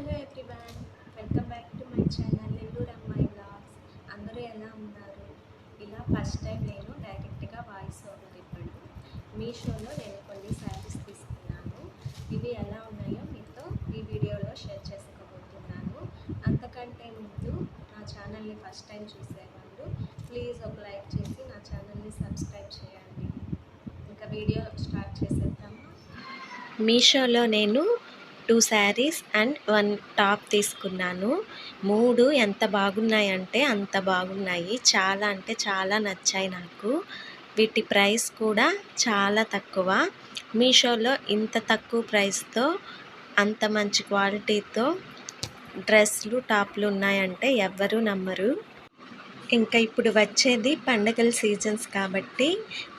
Hello everyone, welcome back to my channel Nellore అమ్మాయి blogs. అందరూ ఎలా ఉన్నారు? ఇలా ఫస్ట్ టైం నేను డైరెక్ట్గా వాయిస్ ఓవర్ ఇవ్వడం. మీషోలో నేను కొన్ని శారీస్ తీసుకున్నాను. ఇవి ఎలా ఉన్నాయో మీతో ఈ వీడియోలో షేర్ చేసుకోబోతున్నాను. అంతకంటే ముందు నా ఛానల్ని ఫస్ట్ టైం చూసేవాళ్ళు ప్లీజ్ ఒక లైక్ చేసి నా ఛానల్ని సబ్స్క్రైబ్ చేయండి. ఇంకా వీడియో స్టార్ట్ చేసేద్దామా? మీషోలో నేను 2 శారీస్ అండ్ 1 టాప్ తీసుకున్నాను. 3 ఎంత బాగున్నాయంటే అంత బాగున్నాయి. చాలా అంటే చాలా నచ్చాయి నాకు. వీటి ప్రైస్ కూడా చాలా తక్కువ. మీషోలో ఇంత తక్కువ ప్రైస్తో అంత మంచి క్వాలిటీతో డ్రెస్లు టాప్లు ఉన్నాయంటే ఎవ్వరూ నమ్మరు. ఇంకా ఇప్పుడు వచ్చేది పండగల సీజన్స్ కాబట్టి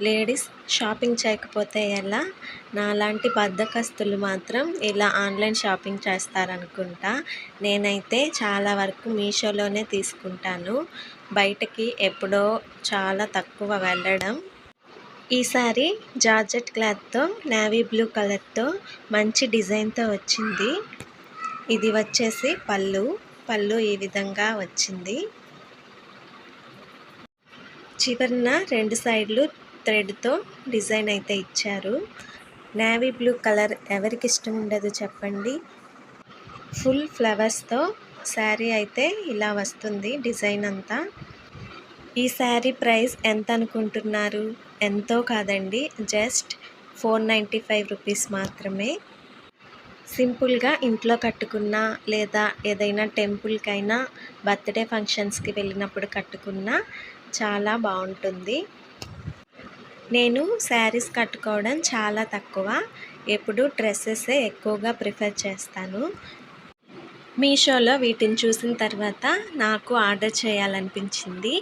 లేడీస్ షాపింగ్ చేయకపోతే ఎలా? నాలాంటి బద్ధకస్తులు మాత్రం ఇలా ఆన్లైన్ షాపింగ్ చేస్తారనుకుంటా. నేనైతే చాలా వరకు మీషోలోనే తీసుకుంటాను. బయటకి ఎప్పుడో చాలా తక్కువ వెళ్ళడం. ఈసారి జార్జెట్ క్లాత్తో నేవీ బ్లూ కలర్తో మంచి డిజైన్తో వచ్చింది. ఇది వచ్చేసి పళ్ళు ఈ విధంగా వచ్చింది. చివరన 2 సైడ్లు థ్రెడ్తో డిజైన్ అయితే ఇచ్చారు. నేవీ బ్లూ కలర్ ఎవరికి ఇష్టం ఉండదు చెప్పండి. ఫుల్ ఫ్లవర్స్తో శారీ అయితే ఇలా వస్తుంది డిజైన్ అంతా. ఈ శారీ ప్రైస్ ఎంత అనుకుంటున్నారు? ఎంతో కాదండి, జస్ట్ 495 రూపీస్ మాత్రమే. సింపుల్గా ఇంట్లో కట్టుకున్నా లేదా ఏదైనా టెంపుల్కైనా బర్త్డే ఫంక్షన్స్కి వెళ్ళినప్పుడు కట్టుకున్నా చాలా బాగుంటుంది. నేను శారీస్ కట్టుకోవడం చాలా తక్కువ, ఎప్పుడు డ్రెస్సెసే ఎక్కువగా ప్రిఫర్ చేస్తాను. మీషోలో వీటిని చూసిన తర్వాత నాకు ఆర్డర్ చేయాలనిపించింది.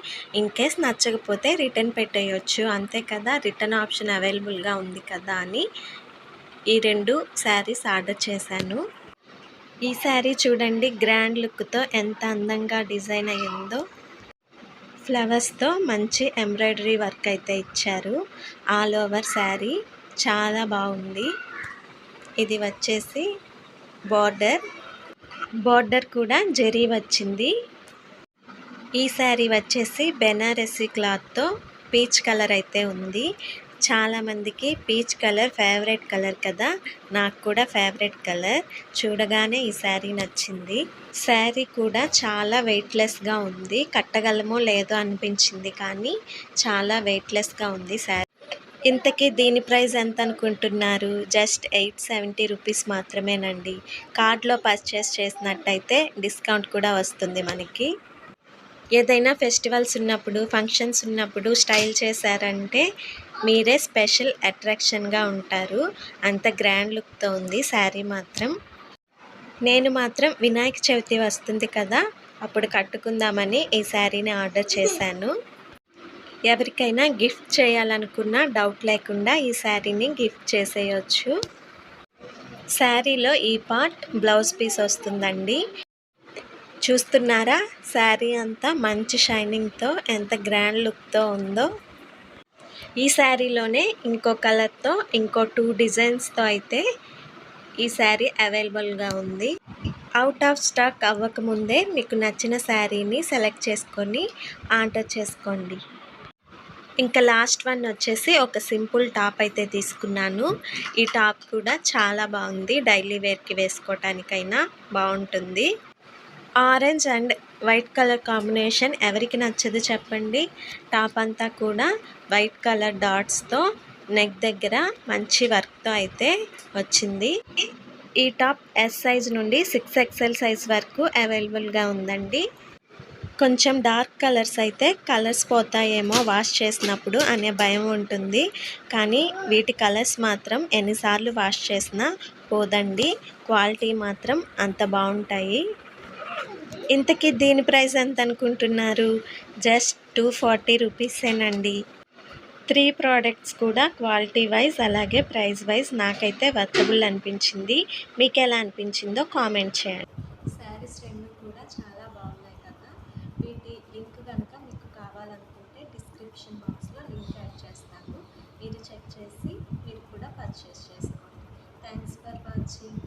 ఇన్కేస్ నచ్చకపోతే రిటర్న్ పెట్టేయచ్చు, అంతే కదా, రిటర్న్ ఆప్షన్ అవైలబుల్గా ఉంది కదా అని ఈ 2 శారీస్ ఆర్డర్ చేశాను. ఈ శారీ చూడండి, గ్రాండ్ లుక్తో ఎంత అందంగా డిజైన్ అయ్యిందో. ఫ్లవర్స్తో మంచి ఎంబ్రాయిడరీ వర్క్ అయితే ఇచ్చారు. ఆల్ ఓవర్ శారీ చాలా బాగుంది. ఇది వచ్చేసి బార్డర్ కూడా జరీ వచ్చింది. ఈ శారీ వచ్చేసి బెనారసీ క్లాత్తో పీచ్ కలర్ అయితే ఉంది. చాలామందికి పీచ్ కలర్ ఫేవరెట్ కలర్ కదా, నాకు కూడా ఫేవరెట్ కలర్. చూడగానే ఈ శారీ నచ్చింది. శారీ కూడా చాలా వెయిట్లెస్గా ఉంది. కట్టగలమో లేదో అనిపించింది, కానీ చాలా వెయిట్లెస్గా ఉంది శారీ. ఇంతకీ దీని ప్రైస్ ఎంత అనుకుంటున్నారు? జస్ట్ 870 రూపీస్ మాత్రమేనండి. కార్డ్లో పర్చేస్ చేసినట్టయితే డిస్కౌంట్ కూడా వస్తుంది మనకి. ఏదైనా ఫెస్టివల్స్ ఉన్నప్పుడు, ఫంక్షన్స్ ఉన్నప్పుడు స్టైల్ చేశారంటే మీరే స్పెషల్ అట్రాక్షన్గా ఉంటారు. అంత గ్రాండ్ లుక్తో ఉంది శారీ మాత్రం. నేను మాత్రం వినాయక చవితి వస్తుంది కదా, అప్పుడు కట్టుకుందామని ఈ శారీని ఆర్డర్ చేశాను. ఎవరికైనా గిఫ్ట్ చేయాలనుకున్నా డౌట్ లేకుండా ఈ శారీని గిఫ్ట్ చేసేయచ్చు. శారీలో ఈ పార్ట్ బ్లౌజ్ పీస్ వస్తుందండి. చూస్తున్నారా, శారీ అంతా మంచి షైనింగ్తో ఎంత గ్రాండ్ లుక్తో ఉందో. ఈ శారీలోనే ఇంకో కలర్తో ఇంకో 2 డిజైన్స్తో అయితే ఈ శారీ అవైలబుల్గా ఉంది. అవుట్ ఆఫ్ స్టాక్ అవ్వకముందే మీకు నచ్చిన శారీని సెలెక్ట్ చేసుకొని ఆర్డర్ చేసుకోండి. ఇంకా లాస్ట్ వన్ వచ్చేసి ఒక సింపుల్ టాప్ అయితే తీసుకున్నాను. ఈ టాప్ కూడా చాలా బాగుంది. డైలీ వేర్కి వేసుకోవటానికైనా బాగుంటుంది. Orange and white colour combination ఎవరికి నచ్చదు చెప్పండి. టాప్ అంతా కూడా వైట్ కలర్ డాట్స్తో నెక్ దగ్గర మంచి వర్క్తో అయితే వచ్చింది. ఈ టాప్ S సైజ్ నుండి 6XL సైజ్ వరకు అవైలబుల్గా ఉందండి. కొంచెం డార్క్ కలర్స్ అయితే కలర్స్ పోతాయేమో వాష్ చేసినప్పుడు అనే భయం ఉంటుంది, కానీ వీటి కలర్స్ మాత్రం ఎన్నిసార్లు వాష్ చేసినా పోదండి. క్వాలిటీ మాత్రం అంత బాగుంటాయి. ఇంతకీ దీని ప్రైస్ ఎంత అనుకుంటున్నారు? జస్ట్ 240 రూపీసేనండి. 3 ప్రోడక్ట్స్ కూడా క్వాలిటీ వైజ్ అలాగే ప్రైస్ వైజ్ నాకైతే వర్తబుల్ అనిపించింది. మీకు ఎలా అనిపించిందో కామెంట్ చేయండి. శారీస్ 2 కూడా చాలా బాగున్నాయి కదా. వీటి లింక్ కనుక మీకు కావాలనుకుంటే డిస్క్రిప్షన్ బాక్స్లో లింక్ యాడ్ చేస్తాను. మీరు చెక్ చేసి మీరు కూడా పర్చేస్ చేసుకోండి. Thanks for watching.